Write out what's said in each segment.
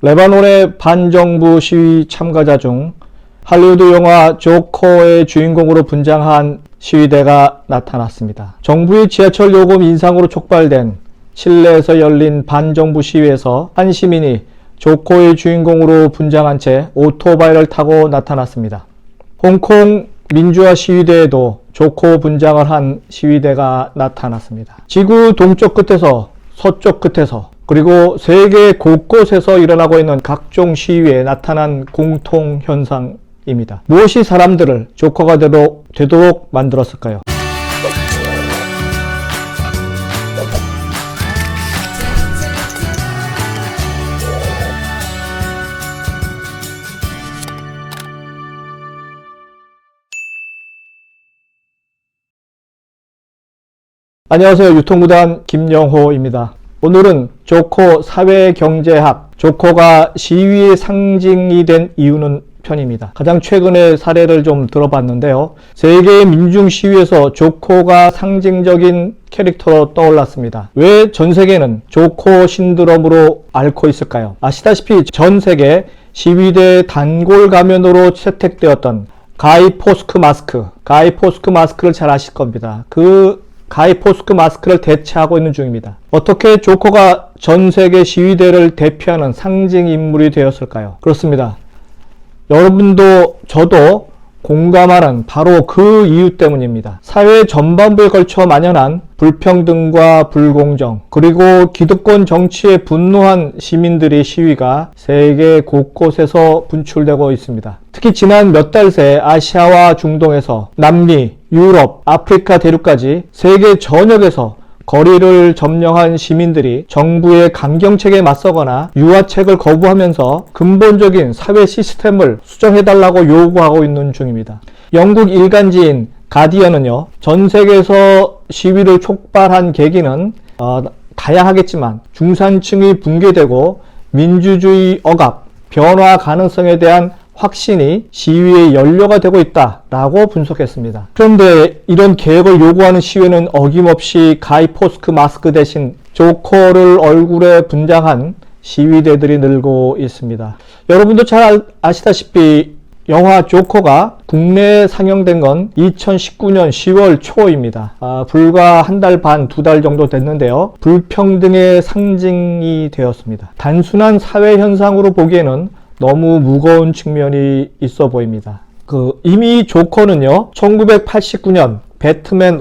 레바논의 반정부 시위 참가자 중 할리우드 영화 조커의 주인공으로 분장한 시위대가 나타났습니다. 정부의 지하철 요금 인상으로 촉발된 칠레에서 열린 반정부 시위에서 한 시민이 조커의 주인공으로 분장한 채 오토바이를 타고 나타났습니다. 홍콩 민주화 시위대에도 조커 분장을 한 시위대가 나타났습니다. 지구 동쪽 끝에서 서쪽 끝에서 그리고 세계 곳곳에서 일어나고 있는 각종 시위에 나타난 공통 현상입니다. 무엇이 사람들을 조커가 되도록 만들었을까요? 안녕하세요. 유통구단 김영호입니다. 오늘은 조커 사회경제학, 조커가 시위의 상징이 된 이유는 편입니다. 가장 최근의 사례를 좀 들어봤는데요. 세계의 민중시위에서 조커가 상징적인 캐릭터로 떠올랐습니다. 왜 전 세계는 조커 신드롬으로 앓고 있을까요? 아시다시피 전 세계 시위대 단골 가면으로 채택되었던 가이 포스크 마스크를 잘 아실 겁니다. 그 가이 포스크 마스크를 대체하고 있는 중입니다. 어떻게 조커가 전 세계 시위대를 대표하는 상징 인물이 되었을까요? 그렇습니다. 여러분도 저도 공감하는 바로 그 이유 때문입니다. 사회 전반부에 걸쳐 만연한 불평등과 불공정, 그리고 기득권 정치에 분노한 시민들의 시위가 세계 곳곳에서 분출되고 있습니다. 특히 지난 몇 달 새 아시아와 중동에서 남미, 유럽, 아프리카 대륙까지 세계 전역에서 거리를 점령한 시민들이 정부의 강경책에 맞서거나 유화책을 거부하면서 근본적인 사회 시스템을 수정해달라고 요구하고 있는 중입니다. 영국 일간지인 가디언은요, 전 세계에서 시위를 촉발한 계기는 다양하겠지만 중산층이 붕괴되고 민주주의 억압, 변화 가능성에 대한 확신이 시위의 연료가 되고 있다라고 분석했습니다. 그런데 이런 개혁을 요구하는 시위는 어김없이 가이 포스크 마스크 대신 조커를 얼굴에 분장한 시위대들이 늘고 있습니다. 여러분도 잘 아시다시피 영화 조커가 국내에 상영된 건 2019년 10월 초입니다. 불과 한 달 반, 두 달 정도 됐는데요. 불평등의 상징이 되었습니다. 단순한 사회 현상으로 보기에는 너무 무거운 측면이 있어 보입니다. 이미 조커는요, 1989년 배트맨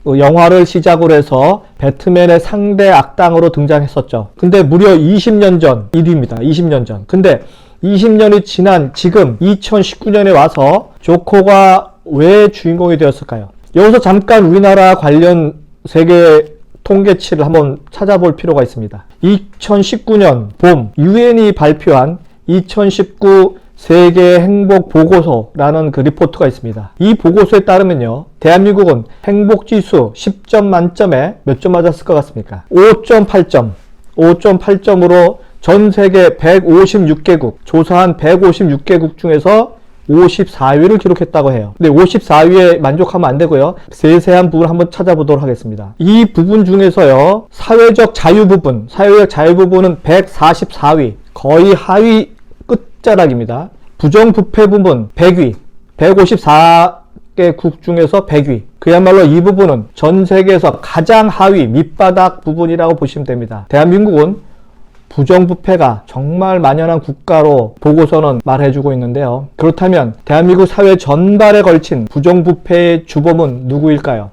1 영화를 시작으로 해서 배트맨의 상대 악당으로 등장했었죠. 근데 무려 20년 전 일입니다. 20년 전. 근데 20년이 지난 지금 2019년에 와서 조커가 왜 주인공이 되었을까요? 여기서 잠깐 우리나라 관련 세계 통계치를 한번 찾아볼 필요가 있습니다. 2019년 봄 UN이 발표한 2019 세계 행복 보고서라는 그 리포트가 있습니다. 이 보고서에 따르면요, 대한민국은 행복지수 10점 만점에 몇 점 맞았을 것 같습니까? 5.8점으로 전 세계 156개국, 조사한 156개국 중에서 54위를 기록했다고 해요. 근데 54위에 만족하면 안 되고요. 세세한 부분 한번 찾아보도록 하겠습니다. 이 부분 중에서요, 사회적 자유 부분은 144위, 거의 하위 끝자락입니다. 부정부패 부분 100위, 154개국 중에서 100위. 그야말로 이 부분은 전 세계에서 가장 하위, 밑바닥 부분이라고 보시면 됩니다. 대한민국은 부정부패가 정말 만연한 국가로 보고서는 말해주고 있는데요. 그렇다면 대한민국 사회 전반에 걸친 부정부패의 주범은 누구일까요?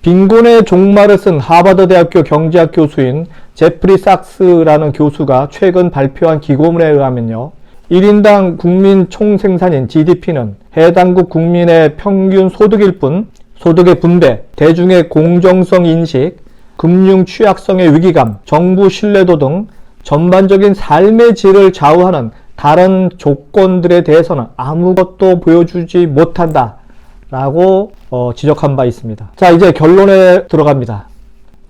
빈곤의 종말을 쓴 하버드 대학교 경제학 교수인 제프리 sak스라는 교수가 최근 발표한 기고문에 의하면요, 1인당 국민 총생산인 GDP는 해당국 국민의 평균 소득일 뿐 소득의 분배, 대중의 공정성 인식, 금융 취약성의 위기감, 정부 신뢰도 등 전반적인 삶의 질을 좌우하는 다른 조건들에 대해서는 아무것도 보여주지 못한다 라고 지적한 바 있습니다. 자, 이제 결론에 들어갑니다.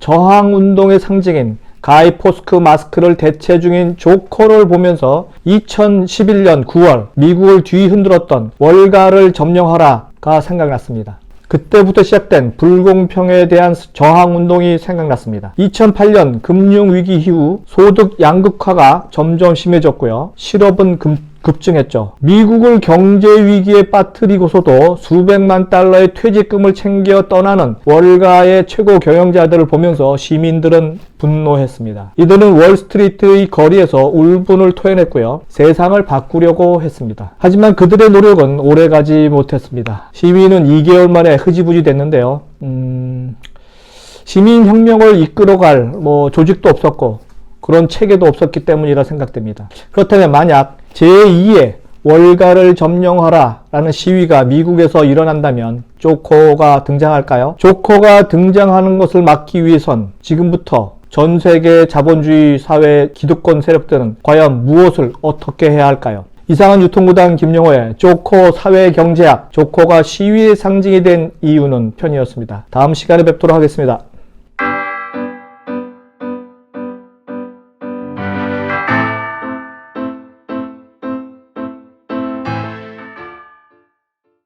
저항운동의 상징인 가이 포스크 마스크를 대체 중인 조커를 보면서 2011년 9월 미국을 뒤흔들었던 월가를 점령하라가 생각났습니다. 그때부터 시작된 불공평에 대한 저항운동이 생각났습니다. 2008년 금융위기 이후 소득 양극화가 점점 심해졌고요. 실업은 급증했죠. 미국을 경제위기에 빠뜨리고서도 수백만 달러의 퇴직금을 챙겨 떠나는 월가의 최고 경영자들을 보면서 시민들은 분노했습니다. 이들은 월스트리트의 거리에서 울분을 토해냈고요. 세상을 바꾸려고 했습니다. 하지만 그들의 노력은 오래가지 못했습니다. 시위는 2개월 만에 흐지부지 됐는데요. 시민혁명을 이끌어갈 조직도 없었고 그런 체계도 없었기 때문이라 생각됩니다. 그렇다면 만약 제2의 월가를 점령하라 라는 시위가 미국에서 일어난다면 조커가 등장할까요? 조커가 등장하는 것을 막기 위해선 지금부터 전 세계 자본주의 사회 기득권 세력들은 과연 무엇을 어떻게 해야 할까요? 이상은 유통구단 김영호의 조커 사회경제학, 조커가 시위의 상징이 된 이유는 편이었습니다. 다음 시간에 뵙도록 하겠습니다.